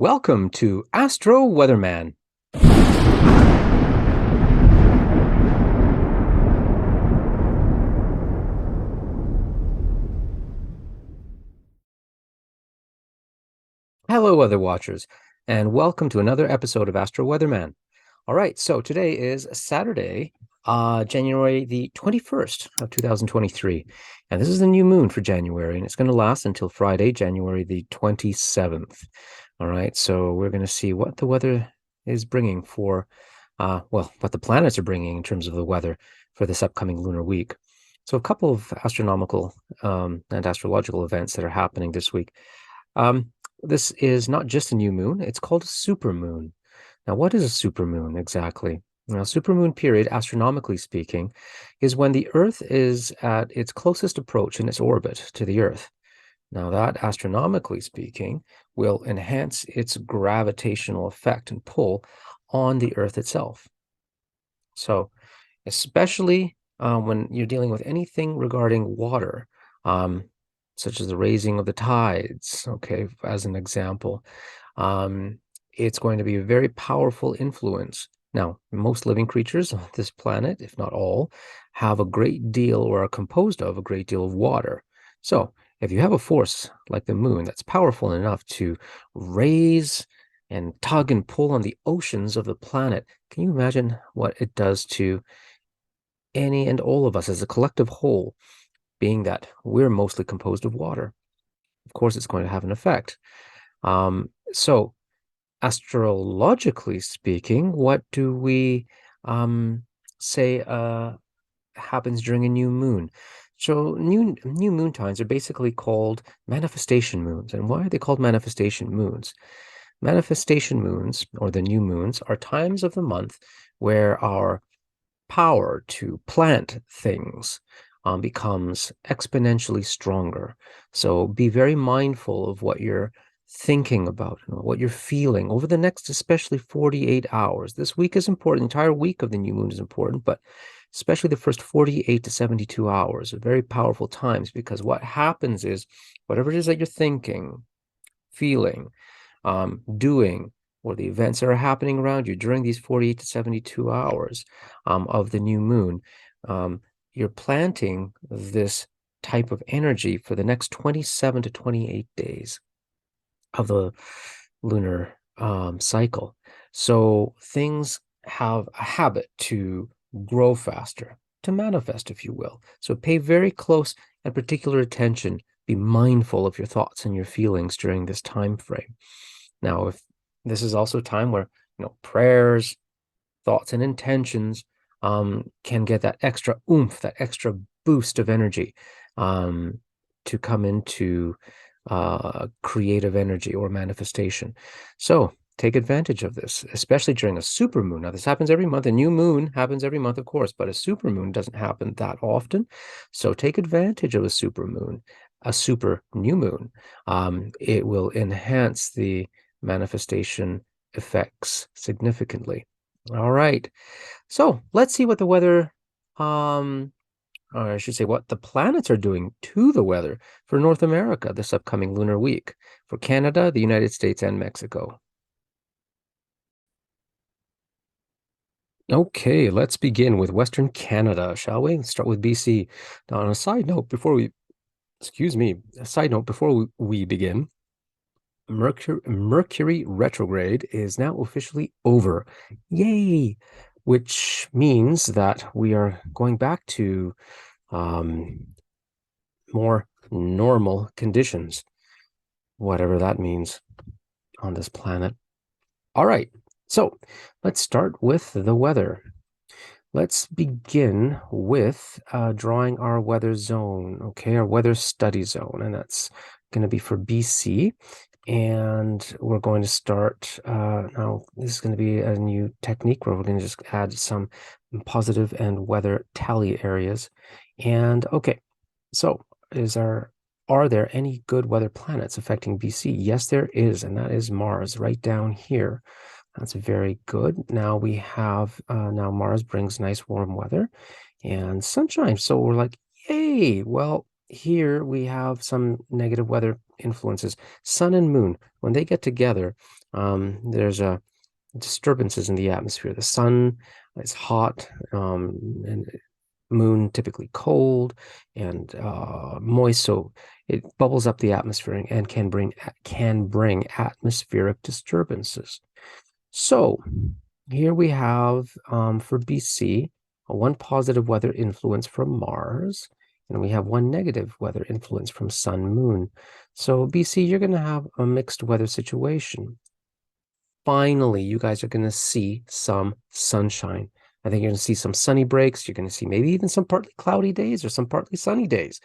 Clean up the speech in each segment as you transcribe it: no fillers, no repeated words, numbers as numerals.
Welcome to Astro-Weatherman. Hello, weather watchers, and welcome to another episode of Astro-Weatherman. All right, so today is Saturday, January the 21st of 2023, and this is the new moon for January, and it's going to last until Friday, January the 27th. All right, so we're going to see what the weather is bringing for, what the planets are bringing in terms of the weather for this upcoming lunar week. So a couple of astronomical and astrological events that are happening this week. This is not just a new moon, it's called a supermoon. Now, what is a supermoon exactly? Now, supermoon period, astronomically speaking, is when the Earth is at its closest approach in its orbit to the Earth. Now, that, astronomically speaking, will enhance its gravitational effect and pull on the Earth itself. So, especially when you're dealing with anything regarding water, such as the raising of the tides, okay, as an example, it's going to be a very powerful influence. Now, most living creatures on this planet, if not all, have a great deal or are composed of a great deal of water. So, if you have a force like the moon that's powerful enough to raise and tug and pull on the oceans of the planet, can you imagine what it does to any and all of us as a collective whole, being that we're mostly composed of water? Of course, it's going to have an effect. So, astrologically speaking, what do we say happens during a new moon? So new moon times are basically called manifestation moons. And why are they called manifestation moons? Manifestation moons, or the new moons, are times of the month where our power to plant things becomes exponentially stronger. So be very mindful of what you're thinking about and what you're feeling over the next, especially 48 hours. This week is important. The entire week of the new moon is important, but especially the first 48 to 72 hours are very powerful times, because what happens is whatever it is that you're thinking, feeling, doing, or the events that are happening around you during these 48 to 72 hours of the new moon, you're planting this type of energy for the next 27 to 28 days of the lunar cycle. So things have a habit to grow faster, to manifest, if you will. So pay very close and particular attention. Be mindful of your thoughts and your feelings during this time frame. Now, if this is also a time where, prayers, thoughts, and intentions can get that extra oomph, that extra boost of energy to come into creative energy or manifestation. So take advantage of this, especially during a supermoon. Now, this happens every month. A new moon happens every month, of course, but a supermoon doesn't happen that often. So take advantage of a supermoon, a super new moon. It will enhance the manifestation effects significantly. All right. So let's see what the weather, or I should say, what the planets are doing to the weather for North America this upcoming lunar week, for Canada, the United States, and Mexico. Okay, let's begin with Western Canada, shall we? Let's start with BC. Now, on a side note, before we begin, Mercury retrograde is now officially over. Yay! Which means that we are going back to more normal conditions, whatever that means on this planet. All right, so let's start with the weather. Let's begin with drawing our weather zone, okay, our weather study zone, and that's going to be for BC. And we're going to start now. This is going to be a new technique where we're going to just add some positive and weather tally areas. And okay, so are there any good weather planets affecting BC? Yes, there is, and that is Mars right down here. That's very good. Now we have, now Mars brings nice warm weather and sunshine. So we're like, yay. Well, here we have some negative weather influences. Sun and moon, when they get together, There's a disturbances in the atmosphere. The sun is hot, and moon typically cold and moist, so it bubbles up the atmosphere and can bring atmospheric disturbances. So here we have for BC one positive weather influence from Mars, and we have one negative weather influence from Sun, Moon. So BC, you're going to have a mixed weather situation. Finally, you guys are going to see some sunshine. I think you're going to see some sunny breaks. You're going to see maybe even some partly cloudy days or some partly sunny days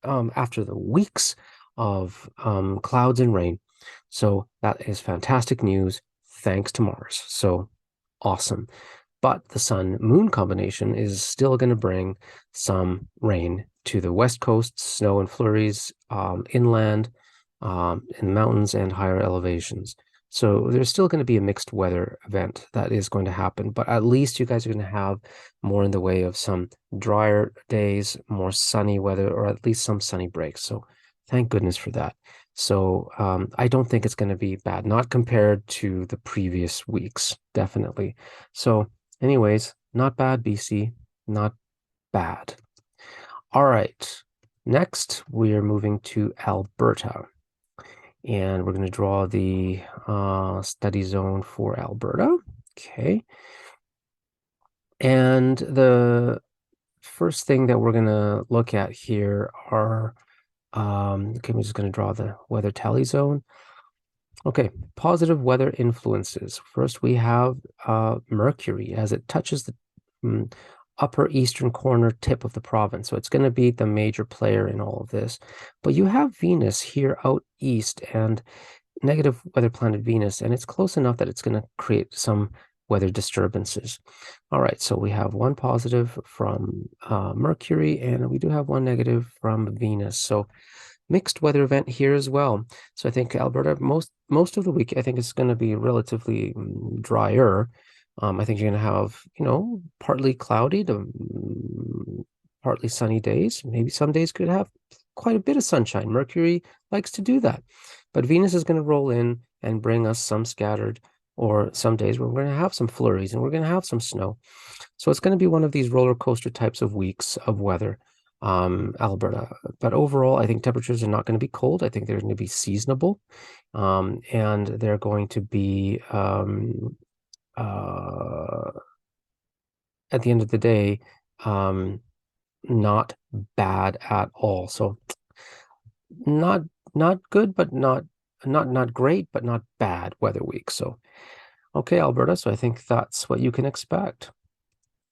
after the weeks of clouds and rain. So that is fantastic news thanks to Mars. So awesome. But the sun moon combination is still going to bring some rain to the west coast, snow and flurries inland, in the mountains and higher elevations. So there's still going to be a mixed weather event that is going to happen, but at least you guys are going to have more in the way of some drier days, more sunny weather, or at least some sunny breaks. So thank goodness for that. So I don't think it's going to be bad, not compared to the previous weeks, definitely. So anyways, not bad, BC, not bad. All right. Next, we are moving to Alberta. And we're going to draw the study zone for Alberta. Okay. And the first thing that we're going to look at here are, okay, we're just going to draw the weather tally zone. Okay, positive weather influences. First, we have Mercury as it touches the upper eastern corner tip of the province. So it's going to be the major player in all of this. But you have Venus here out east and negative weather planet Venus, and it's close enough that it's going to create some weather disturbances. All right, so we have one positive from Mercury, and we do have one negative from Venus. So mixed weather event here as well. So I think Alberta, most of the week, I think it's going to be relatively drier. I think you're going to have, partly cloudy to partly sunny days. Maybe some days could have quite a bit of sunshine. Mercury likes to do that. But Venus is going to roll in and bring us some scattered, or some days where we're going to have some flurries and we're going to have some snow. So it's going to be one of these roller coaster types of weeks of weather, Alberta. But overall, I think temperatures are not going to be cold. I think they're going to be seasonable, and they're going to be uh, at the end of the day, not bad at all. So not not good, but not great, but not bad weather week. So okay, Alberta. So I think that's what you can expect.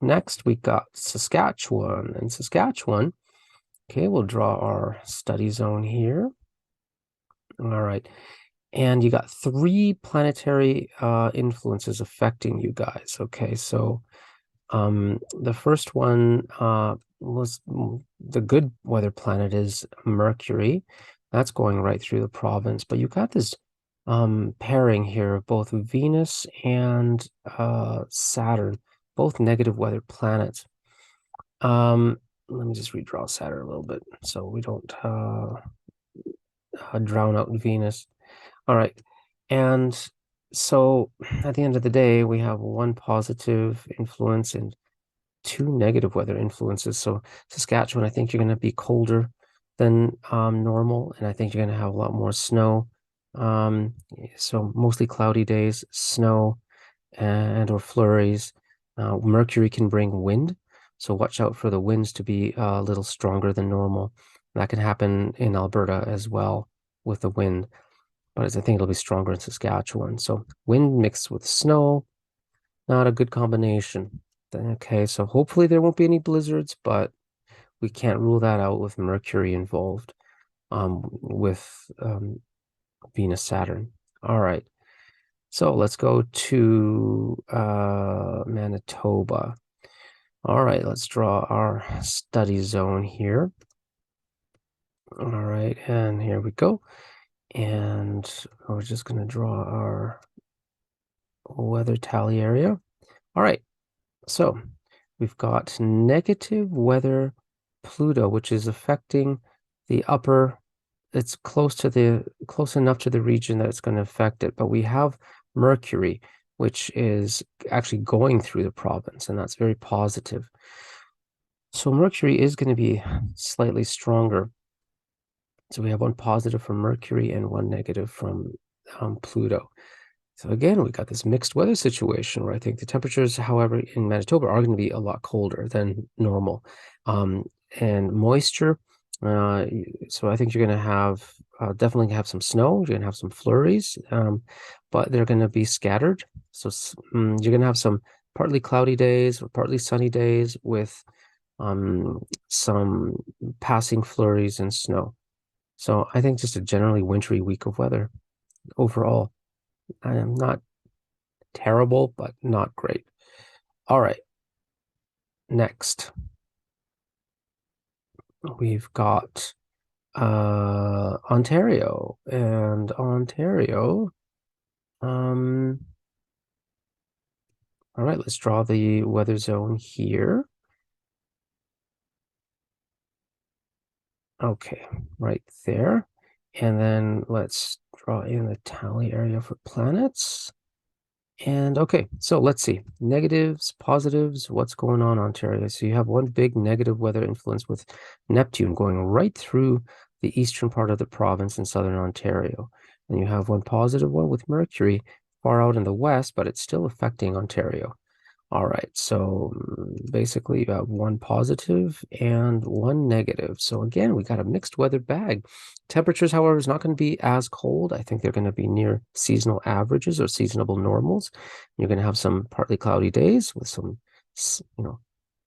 Next, we got Saskatchewan. And Saskatchewan, okay, we'll draw our study zone here. All right. And you got three planetary influences affecting you guys. Okay, so the first one was the good weather planet is Mercury. That's going right through the province. But you got this pairing here of both Venus and Saturn, both negative weather planets. Let me just redraw Saturn a little bit so we don't drown out Venus. All right. And so at the end of the day, we have one positive influence and two negative weather influences. So Saskatchewan, I think you're going to be colder than normal, and I think you're going to have a lot more snow. So mostly cloudy days, snow and or flurries. Mercury can bring wind, so watch out for the winds to be a little stronger than normal. That can happen in Alberta as well with the wind, but I think it'll be stronger in Saskatchewan. So wind mixed with snow, not a good combination. Okay, so hopefully there won't be any blizzards, but we can't rule that out with Mercury involved, with Venus, Saturn. All right. So let's go to Manitoba. All right, let's draw our study zone here. All right, and here we go. And we're just going to draw our weather tally area. All right, so we've got negative weather Pluto, which is affecting the upper it's close enough to the region that it's going to affect it. But we have Mercury, which is actually going through the province, and that's very positive. So Mercury is going to be slightly stronger. So we have one positive from Mercury and one negative from Pluto. So again, we got this mixed weather situation where I think the temperatures, however, in Manitoba are going to be a lot colder than normal. Um, and moisture, so I think you're going to have definitely have some snow. You're going to have some flurries, but they're going to be scattered. So you're going to have some partly cloudy days or partly sunny days with some passing flurries and snow. So I think just a generally wintry week of weather overall. I am not terrible, but not great. All right, next we've got Ontario. And Ontario, um, all right, let's draw the weather zone here. Okay, right there. And then let's draw in the tally area for planets. And okay, so let's see. Negatives, positives, what's going on, Ontario? So you have one big negative weather influence with Neptune going right through the eastern part of the province in southern Ontario. And you have one positive one with Mercury far out in the west, but it's still affecting Ontario. All right, so basically you have one positive and one negative. So again, we got a mixed weather bag. Temperatures, however, is not going to be as cold. I think they're going to be near seasonal averages or seasonable normals. You're going to have some partly cloudy days with some, you know,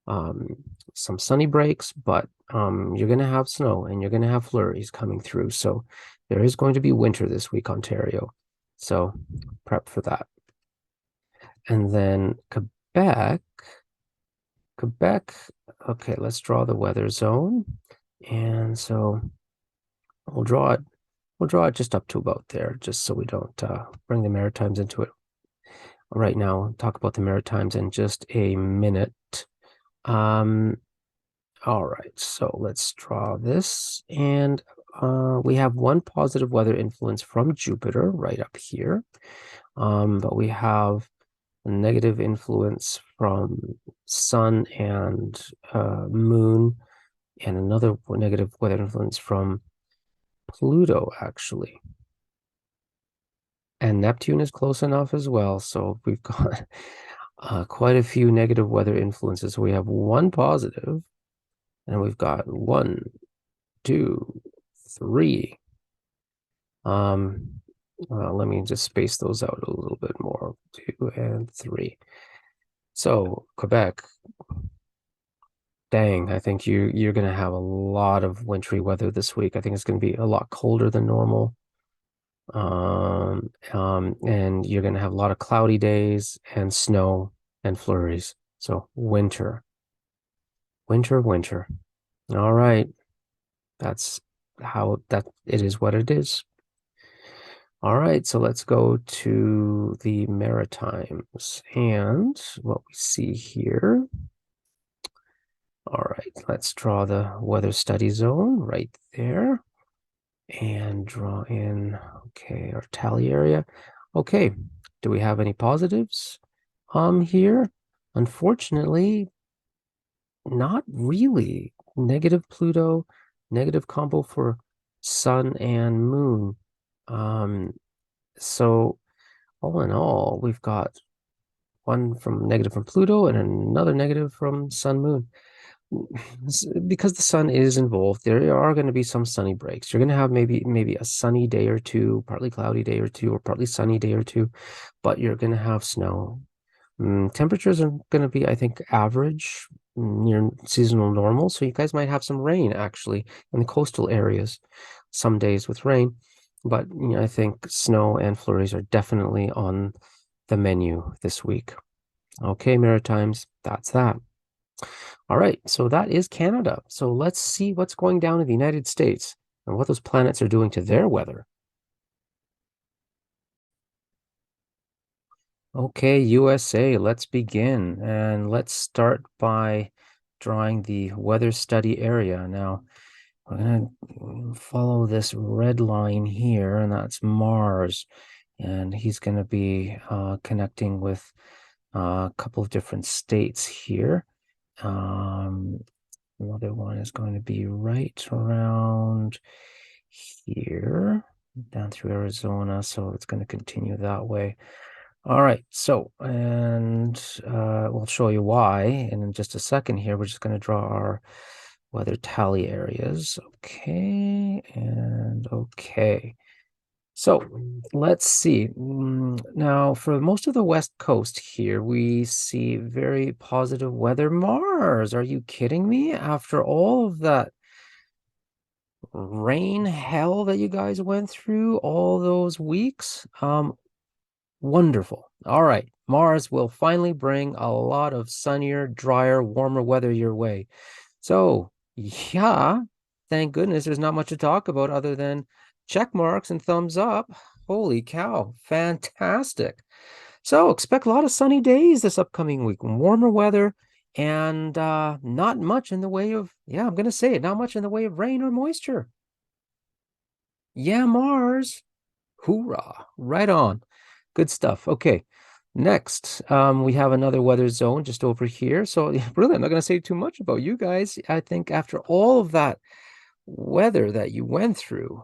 um, some sunny breaks, but you're going to have snow and you're going to have flurries coming through. So there is going to be winter this week, Ontario. So prep for that. And then Quebec, okay, let's draw the weather zone. And so we'll draw it just up to about there, just so we don't bring the Maritimes into it right now. I'll talk about the Maritimes in just a minute. Um, all right, so let's draw this. And we have one positive weather influence from Jupiter right up here. But we have a negative influence from Sun and Moon, and another negative weather influence from Pluto, actually. And Neptune is close enough as well. So we've got quite a few negative weather influences. We have one positive, and we've got one, two, three. Let me just space those out a little bit more. 2 and 3. So Quebec, dang, I think you're gonna have a lot of wintry weather this week. I think it's gonna be a lot colder than normal. And you're gonna have a lot of cloudy days and snow and flurries. So winter, winter, winter. All right. That's how that it is what it is. All right, so let's go to the Maritimes and what we see here. All right, let's draw the weather study zone right there and draw in, okay, our tally area. Okay, do we have any positives here? Unfortunately, not really. Negative Pluto, negative combo for Sun and Moon. Um, so all in all, we've got one from negative from Pluto and another negative from Sun Moon. Because the sun is involved, there are going to be some sunny breaks. You're going to have maybe a sunny day or two, partly cloudy day or two, or partly sunny day or two, but you're going to have snow. Temperatures are going to be, I think, average, near seasonal normal. So you guys might have some rain actually in the coastal areas, some days with rain. But I think snow and flurries are definitely on the menu this week. Okay, Maritimes, that's that. All right, so that is Canada. So let's see what's going down in the United States and what those planets are doing to their weather. Okay, USA, let's begin. And let's start by drawing the weather study area. Now, We're gonna follow this red line here, and that's Mars. And he's gonna be connecting with a couple of different states here. Um, Another one is going to be right around here, down through Arizona. So it's going to continue that way. All right. So, and we'll show you why. And in just a second here, we're just going to draw our weather tally areas. Okay. And okay. So let's see. Now, for most of the West Coast here, we see very positive weather. Mars, are you kidding me? After all of that rain hell that you guys went through all those weeks, wonderful. All right, Mars will finally bring a lot of sunnier, drier, warmer weather your way. So, yeah, thank goodness there's not much to talk about other than check marks and thumbs up. Holy cow, fantastic. So, expect a lot of sunny days this upcoming week, warmer weather, and not much in the way of, yeah, I'm going to say it, not much in the way of rain or moisture. Yeah, Mars. Hoorah. Right on. Good stuff. Okay. Next, we have another weather zone just over here. So really, I'm not going to say too much about you guys. I think after all of that weather that you went through,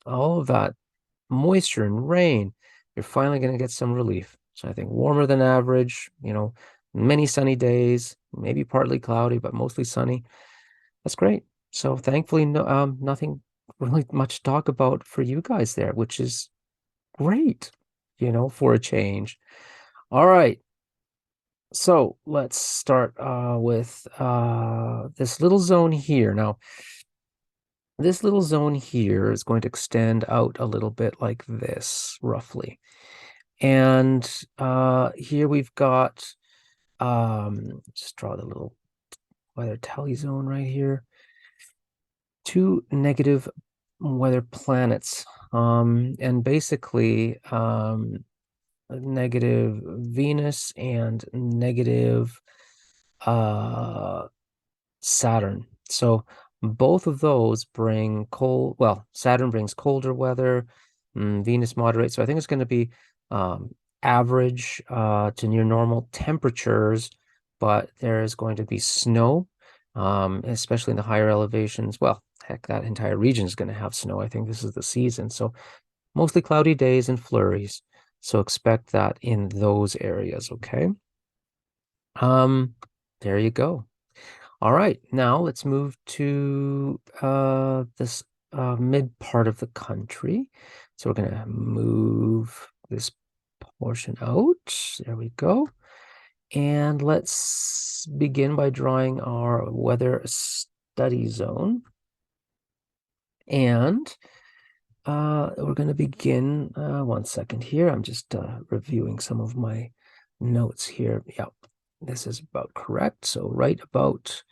all of that moisture and rain, you're finally going to get some relief. So I think warmer than average, many sunny days, maybe partly cloudy, but mostly sunny. That's great. So thankfully, no, nothing really much to talk about for you guys there, which is great, for a change. All right. So let's start with this little zone here. Now, this little zone here is going to extend out a little bit like this, roughly. And here we've got, just draw the little weather tally zone right here. Two negative weather planets. And basically, negative Venus and negative Saturn. So both of those bring cold, well, Saturn brings colder weather, Venus moderates. So I think it's going to be average to near normal temperatures, but there is going to be snow, especially in the higher elevations. Well, heck, that entire region is going to have snow. I think this is the season. So mostly cloudy days and flurries. So expect that in those areas, okay? Um, there you go. All right, now let's move to this mid part of the country. So we're gonna move this portion out. There we go. And let's begin by drawing our weather study zone. And we're going to begin, one second here. I'm just reviewing some of my notes here. Yeah, this is about correct. So right about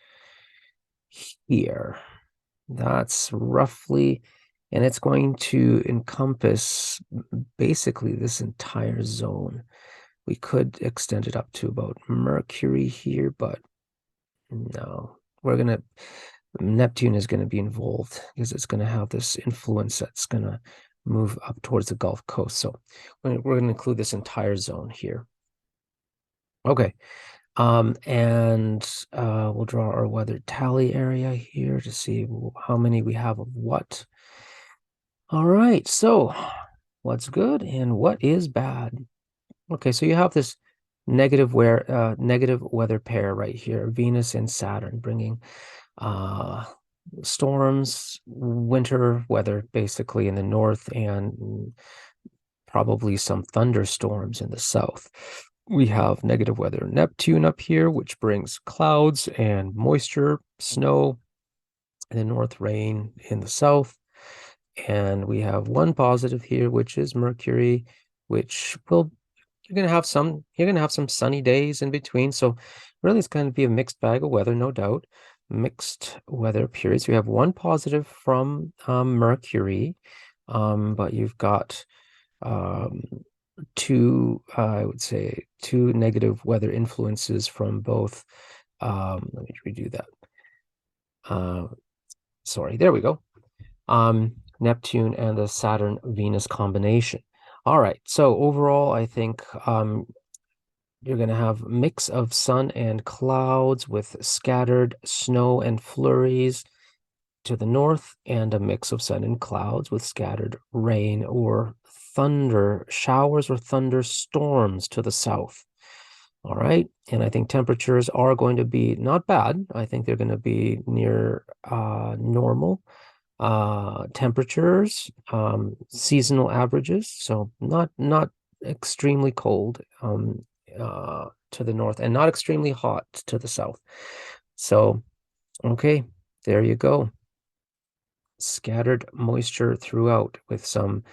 here, that's roughly, and it's going to encompass basically this entire zone. We could extend it up to about Mercury here, but no, Neptune is going to be involved because it's going to have this influence that's going to move up towards the Gulf Coast. So we're going to include this entire zone here. Okay. And we'll draw our weather tally area here to see how many we have of what. All right. So what's good and what is bad? Okay. So you have this negative weather pair right here, Venus and Saturn, bringing storms, winter weather basically in the north, and probably some thunderstorms in the south. We have negative weather Neptune up here, which brings clouds and moisture, snow in the north, rain in the south. And we have one positive here, which is Mercury, which will you're gonna have some sunny days in between. So really it's going to be a mixed bag of weather, no doubt. Mixed weather periods. We have one positive from Mercury, but you've got um, I would say, two negative weather influences from both. Let me redo that. Uh, Sorry, there we go. Neptune and the Saturn-Venus combination. All right, so overall, I think you're going to have a mix of sun and clouds with scattered snow and flurries to the north, and a mix of sun and clouds with scattered rain or thunder showers or thunderstorms to the south. All right. And I think temperatures are going to be not bad. I think they're going to be near normal temperatures, seasonal averages. So not extremely cold to the north and not extremely hot to the south. So, okay, there you go. Scattered moisture throughout with some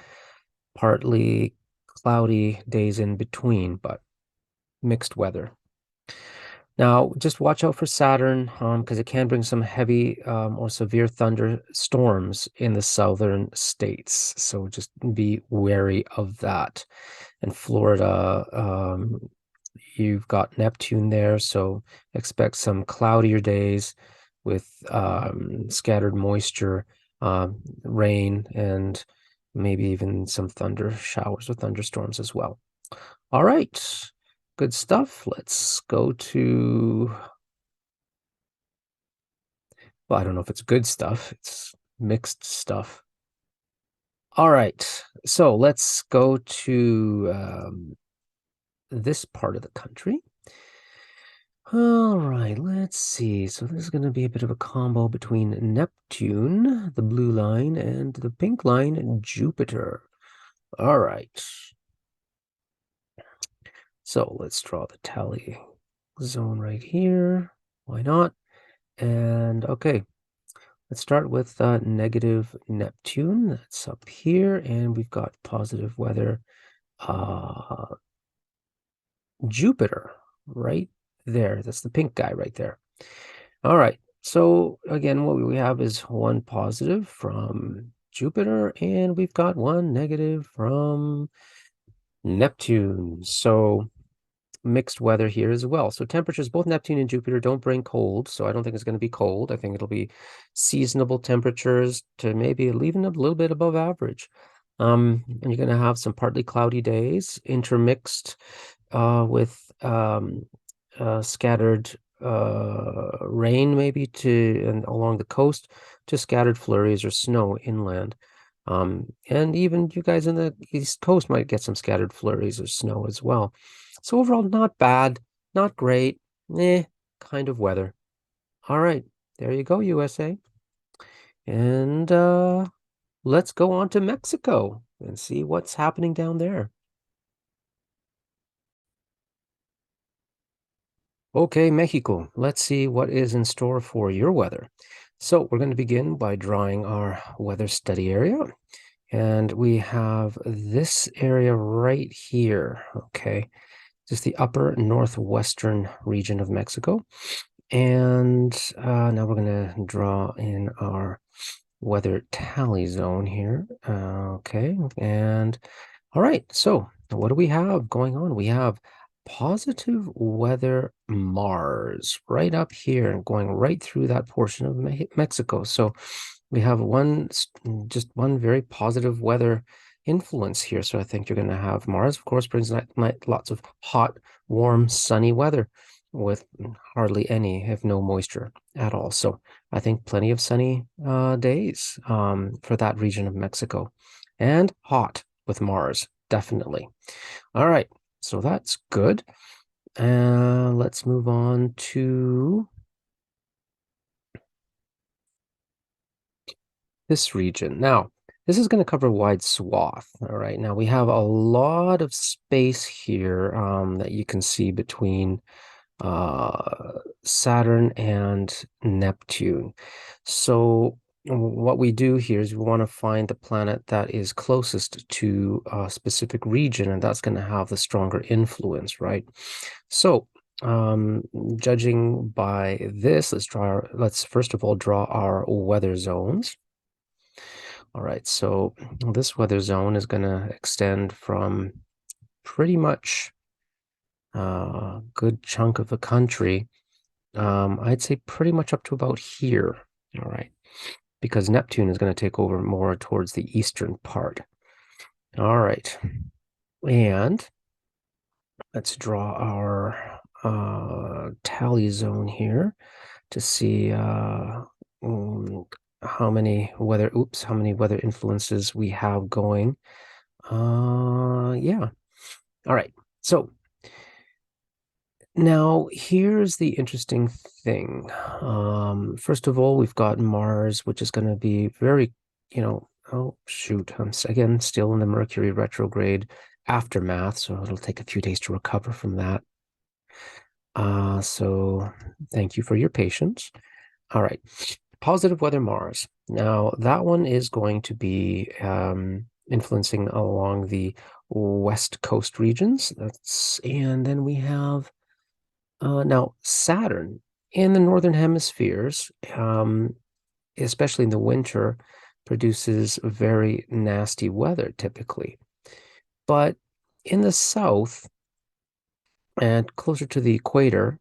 partly cloudy days in between, but mixed weather. Now, just watch out for Saturn, because it can bring some heavy or severe thunderstorms in the southern states. So just be wary of that. And Florida, you've got Neptune there, so expect some cloudier days with scattered moisture, rain, and maybe even some thunder showers or thunderstorms as well. All right, good stuff. Let's go to, well, I don't know if it's good stuff, it's mixed stuff. All right, so let's go to this part of the country. All right, let's see. So this is going to be a bit of a combo between Neptune, the blue line, and the pink line, Jupiter. All right. So let's draw the tally zone right here. Why not? And okay, let's start with negative Neptune. That's up here, and we've got positive weather Jupiter right there. That's the pink guy right there. All right. So again, what we have is one positive from Jupiter, and we've got one negative from Neptune. So mixed weather here as well. So temperatures, both Neptune and Jupiter don't bring cold, so I don't think it's going to be cold. I think it'll be seasonable temperatures to maybe even a little bit above average. And you're going to have some partly cloudy days intermixed with scattered rain maybe and along the coast to scattered flurries or snow inland. And even you guys in the East Coast might get some scattered flurries or snow as well. So overall, not bad, not great, kind of weather. All right, there you go, USA. And let's go on to Mexico and see what's happening down there. Okay, Mexico, let's see what is in store for your weather. So we're going to begin by drawing our weather study area. And we have this area right here, okay? Just the upper northwestern region of Mexico. And now we're going to draw in our weather tally zone here. Okay, and all right, so what do we have going on? We have positive weather Mars right up here and going right through that portion of Mexico. So we have just one very positive weather influence here. So I think you're going to have Mars, of course, brings lots of hot, warm, sunny weather with hardly any, if no moisture at all. So I think plenty of sunny days for that region of Mexico. And hot with Mars, definitely. All right, so that's good. Let's move on to this region. Now, this is going to cover a wide swath. All right, now we have a lot of space here that you can see between Saturn and Neptune. So what we do here is we want to find the planet that is closest to a specific region, and that's going to have the stronger influence, right? So judging by this, let's first of all draw our weather zones. All right, so this weather zone is going to extend from pretty much a good chunk of the country. I'd say pretty much up to about here. All right. because Neptune is going to take over more towards the eastern part. All right. And let's draw our tally zone here to see how many weather influences we have going. Yeah. All right. So now here's the interesting thing. First of all, we've got Mars, which is going to be very, oh shoot, I'm again still in the Mercury retrograde aftermath, so it'll take a few days to recover from that. So thank you for your patience. All right. Positive weather Mars. Now, that one is going to be influencing along the west coast regions. And then we have now Saturn in the northern hemispheres, especially in the winter, produces very nasty weather typically. But in the south and closer to the equator,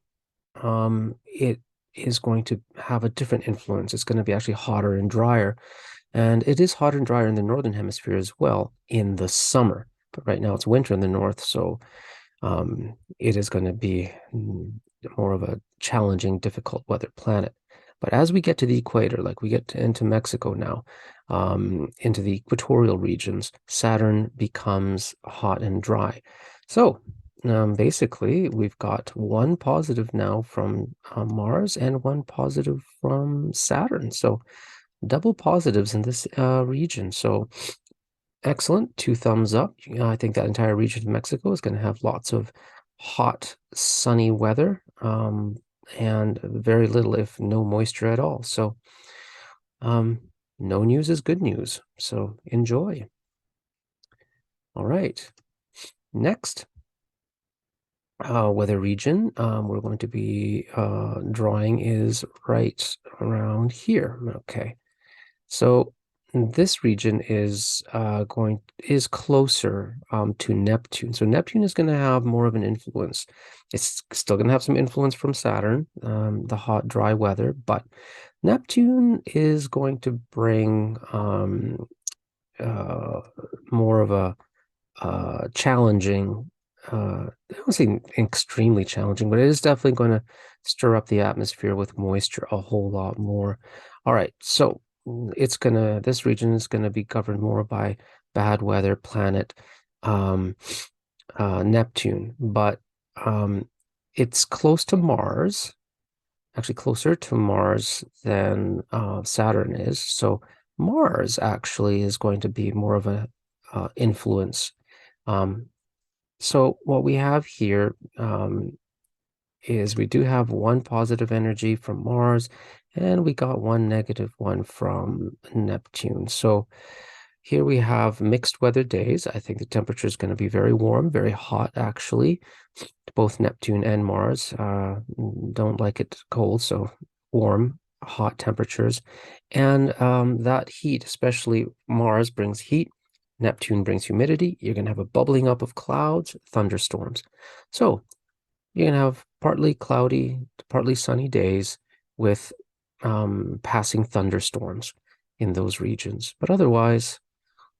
it is going to have a different influence. It's going to be actually hotter and drier. And it is hotter and drier in the northern hemisphere as well in the summer. But right now it's winter in the north, so it is going to be more of a challenging, difficult weather planet. But as we get to the equator, like we get into Mexico now, into the equatorial regions, Saturn becomes hot and dry. So basically, we've got one positive now from Mars and one positive from Saturn. So double positives in this region. So excellent. Two thumbs up. I think that entire region of Mexico is going to have lots of hot, sunny weather, and very little, if no moisture at all. So no news is good news. So enjoy. All right. Next weather region we're going to be drawing is right around here. Okay. So this region is closer to Neptune. So Neptune is going to have more of an influence. It's still going to have some influence from Saturn, the hot, dry weather, but Neptune is going to bring more of a challenging, I don't say extremely challenging, but it is definitely going to stir up the atmosphere with moisture a whole lot more. All right, so this region is gonna be governed more by bad weather planet Neptune, but it's close to Mars, actually closer to Mars than Saturn is. So Mars actually is going to be more of a influence. Um, so what we have here is we do have one positive energy from Mars, and we got one negative one from Neptune. So here we have mixed weather days. I think the temperature is going to be very warm, very hot, actually. Both Neptune and Mars don't like it cold, so warm, hot temperatures. And that heat, especially Mars, brings heat. Neptune brings humidity. You're going to have a bubbling up of clouds, thunderstorms. So you're going to have partly cloudy, partly sunny days with passing thunderstorms in those regions. But otherwise,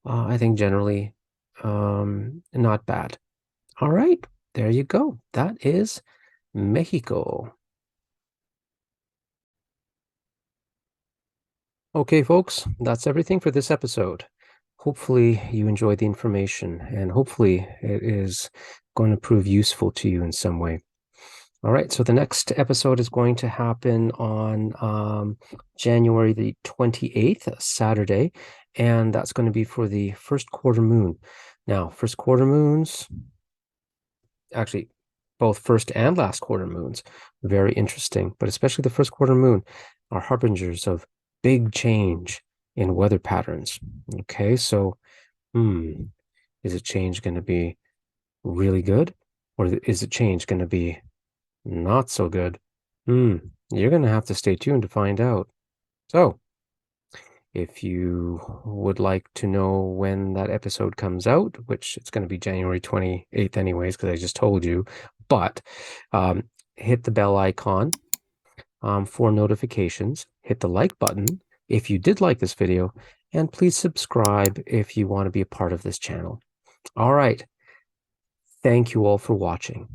I think generally not bad. All right, there you go. That is Mexico. Okay, folks, that's everything for this episode. Hopefully you enjoyed the information, and hopefully it is going to prove useful to you in some way. All right, so the next episode is going to happen on January the 28th, Saturday, and that's going to be for the first quarter moon. Now, first quarter moons, actually, both first and last quarter moons, very interesting, but especially the first quarter moon are harbingers of big change in weather patterns. Okay, so is a change going to be really good, or is a change going to be not so good? You're going to have to stay tuned to find out. So, if you would like to know when that episode comes out, which it's going to be January 28th anyways, because I just told you, but hit the bell icon for notifications, hit the like button if you did like this video, and please subscribe if you want to be a part of this channel. All right. Thank you all for watching.